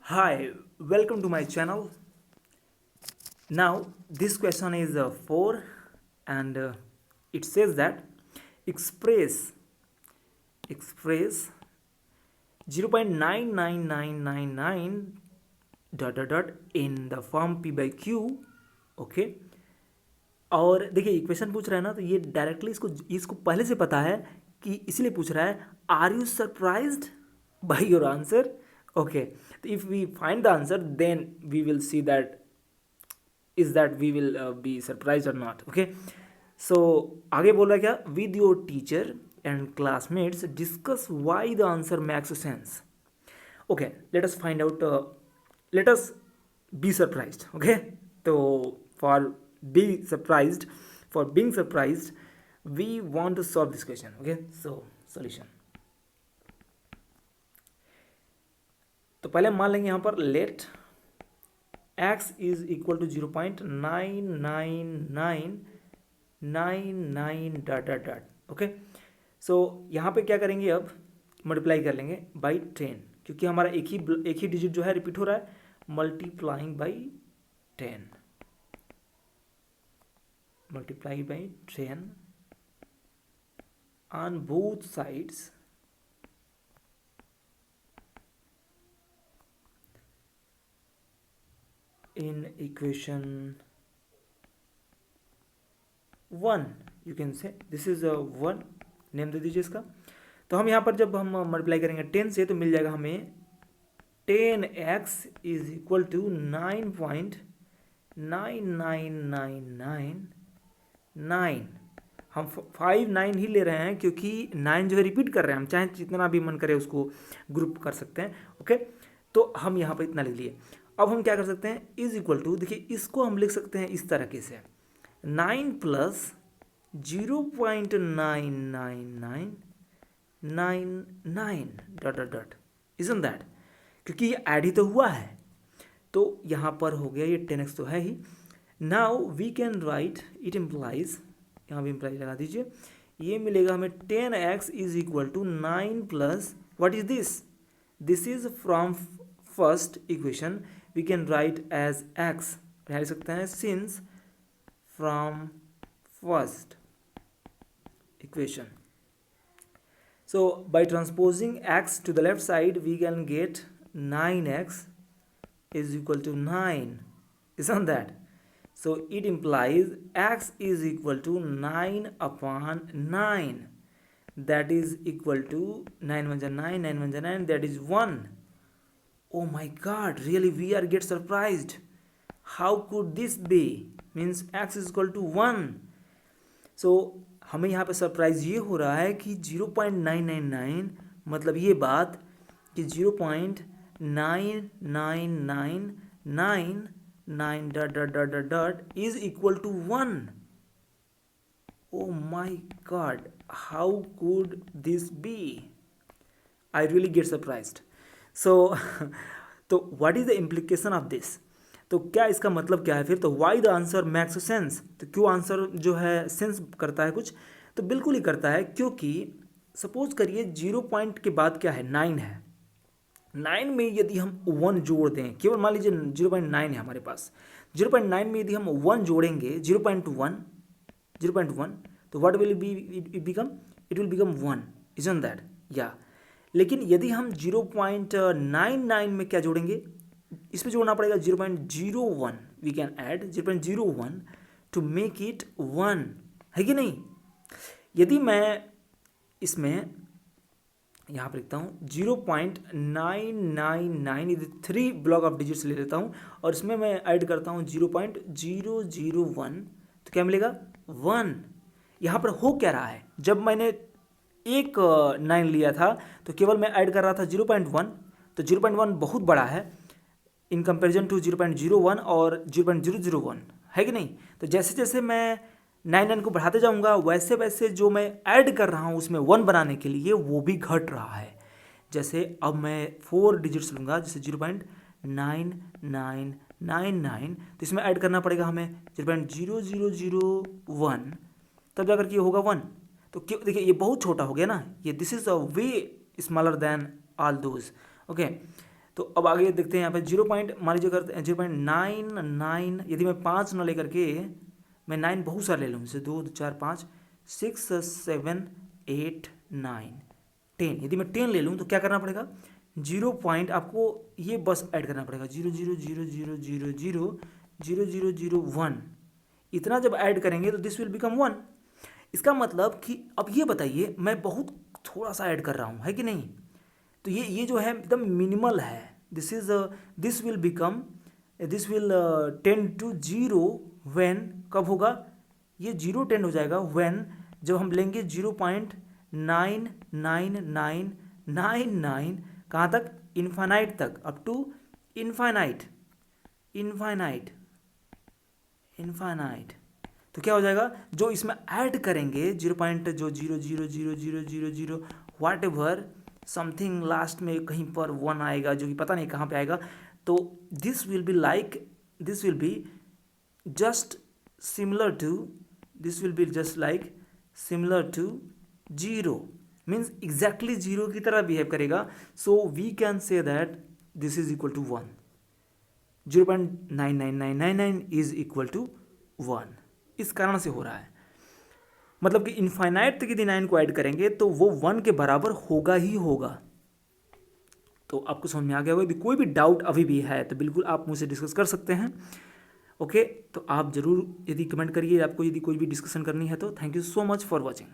Hi, welcome to my channel. Now, this question is 4 and it says that express 0.99999 dot in the form p by q. Okay, और देखिए equation पूछ रहा है ना, तो ये डायरेक्टली इसको इसको पहले से पता है कि इसलिए पूछ रहा है are you surprised by your answer. Okay, तो if we find the answer then we will see that is that we will be surprise or not. Okay, so आगे बोल रहा है क्या, with your teacher and classmates discuss why the answer makes sense. Okay, let us find out, let us be surprised. Okay, तो for be surprised for being surprised we want to solve this question. Okay, so solution. तो पहले हम मान लेंगे यहाँ पर let x is equal to 0.99999 dot dot dot. Okay, so यहाँ पे क्या करेंगे, अब मल्टीप्लाई कर लेंगे बाई 10 क्योंकि हमारा एक ही डिजिट जो है रिपीट हो रहा है. Multiplying by 10 multiply by 10 on both sides in equation 1. you can say this is a 1. Name दे दीजिए इसका. तो हम यहाँ पर जब हम मल्टीप्लाई करेंगे 10 से तो मिल जाएगा हमें 10x इज इक्वल टू 9.9999 9. हम 5 9 ही ले रहे हैं क्योंकि 9 जो है रिपीट कर रहे हैं, हम चाहे जितना भी मन करे उसको ग्रुप कर सकते हैं. ओके, तो हम यहाँ पर इतना लिख लिए. अब हम क्या कर सकते हैं, इज इक्वल टू, देखिए इसको हम लिख सकते हैं इस तरीके से 9 plus 0.99999 dot dot dot. Isn't that, क्योंकि ये ऐड ही तो हुआ है तो यहाँ पर हो गया, ये 10x तो है ही. Now we can write it implies, यहाँ भी इम्प्लाइज लगा दीजिए, ये मिलेगा हमें 10x is equal to 9 plus what is this, this is from first equation we can write as x, लिख सकते हैं since from first equation. So by transposing x to the left side we can get 9x is equal to 9, isn't that? So it implies x is equal to 9 upon 9, that is equal to 9 1 9, 9 1 9, that is 1. Oh my god, really we are get surprised. How could this be? Means x is equal to 1. So हमें यहाँ पे surprise ये हो रहा है कि 0.999 मतलब ये बात कि 0.99999 dot dot dot dot dot is equal to 1. Oh my god, how could this be? I really get surprised. So तो what is the implication of this, तो क्या इसका मतलब क्या है फिर, तो why the answer makes sense, तो क्यों आंसर जो है सेंस करता है कुछ, तो बिल्कुल ही करता है. क्योंकि सपोज करिए 0 पॉइंट के बाद क्या है, 9 है, 9 में यदि हम 1 जोड़ दें, केवल मान लीजिए 0.9 है हमारे पास, 0.9 में यदि हम 1 जोड़ेंगे 0.1 तो what will be it become, it will become 1, isn't that? या लेकिन यदि हम 0.99 में क्या जोड़ेंगे, इसमें जोड़ना पड़ेगा 0.01, we can add 0.01 to make it 1, है कि नहीं. यदि मैं इसमें यहाँ पर लिखता हूँ 0.999, यदि 3 ब्लॉक ऑफ डिजिट्स ले लेता हूँ और इसमें मैं ऐड करता हूँ 0.001 तो क्या मिलेगा 1. यहाँ पर हो क्या रहा है, जब मैंने एक 9 लिया था तो केवल मैं ऐड कर रहा था 0.1, तो 0.1 बहुत बड़ा है इन कंपेरिजन टू 0.01 और 0.001, है कि नहीं. तो जैसे जैसे मैं 9 को बढ़ाते जाऊंगा वैसे वैसे जो मैं ऐड कर रहा हूँ उसमें 1 बनाने के लिए वो भी घट रहा है. जैसे अब मैं 4 डिजिट्स लूँगा, जैसे 0.9999, तो इसमें ऐड करना पड़ेगा हमें 0.0001, तब जाकर के ये होगा 1. तो क्यों, देखिए ये बहुत छोटा हो गया ना, ये this is a way smaller than all those. Okay, तो अब आगे देखते हैं यहाँ पे 0 पॉइंट मान लीजिए करते हैं 0.99, यदि मैं 5 ना लेकर के मैं 9 बहुत सारे ले लूँ, जैसे 2 4 5 6 7 8 9 10, यदि मैं 10 ले लूँ तो क्या करना पड़ेगा, 0 पॉइंट आपको ये बस ऐड करना पड़ेगा 0.0000000001, इतना जब ऐड करेंगे तो दिस विल बिकम 1। इसका मतलब कि अब ये बताइए मैं बहुत थोड़ा सा ऐड कर रहा हूँ, है कि नहीं, तो ये जो है एकदम मिनिमल है। This will become this will tend to 0 when, कब होगा, ये 0 टेंड हो जाएगा व्हेन जब हम लेंगे 0.99999 कहाँ तक, इन्फानाइट तक, up to infinite infinite infinite. तो क्या हो जाएगा, जो इसमें ऐड करेंगे 0 पॉइंट जो 0.000000 वाट एवर समथिंग लास्ट में कहीं पर 1 आएगा जो कि पता नहीं कहाँ पे आएगा, तो this will be like this will be just similar to this will be just like similar to 0, means exactly 0 की तरह बिहेव करेगा। So we can say that this is equal to 1, 0.99999 is equal to 1, इस कारण से हो रहा है। मतलब कि इनफाइनाइट तक यदि 9 को ऐड करेंगे तो वो 1 के बराबर होगा ही होगा। तो आपको समझ में आ गया होगा। यदि कोई भी डाउट अभी भी है तो बिल्कुल आप मुझसे डिस्कस कर सकते हैं। ओके, तो आप ज़रूर यदि कमेंट करिए, आपको यदि कोई भी डिस्कशन करनी है तो। Thank you so much for watching.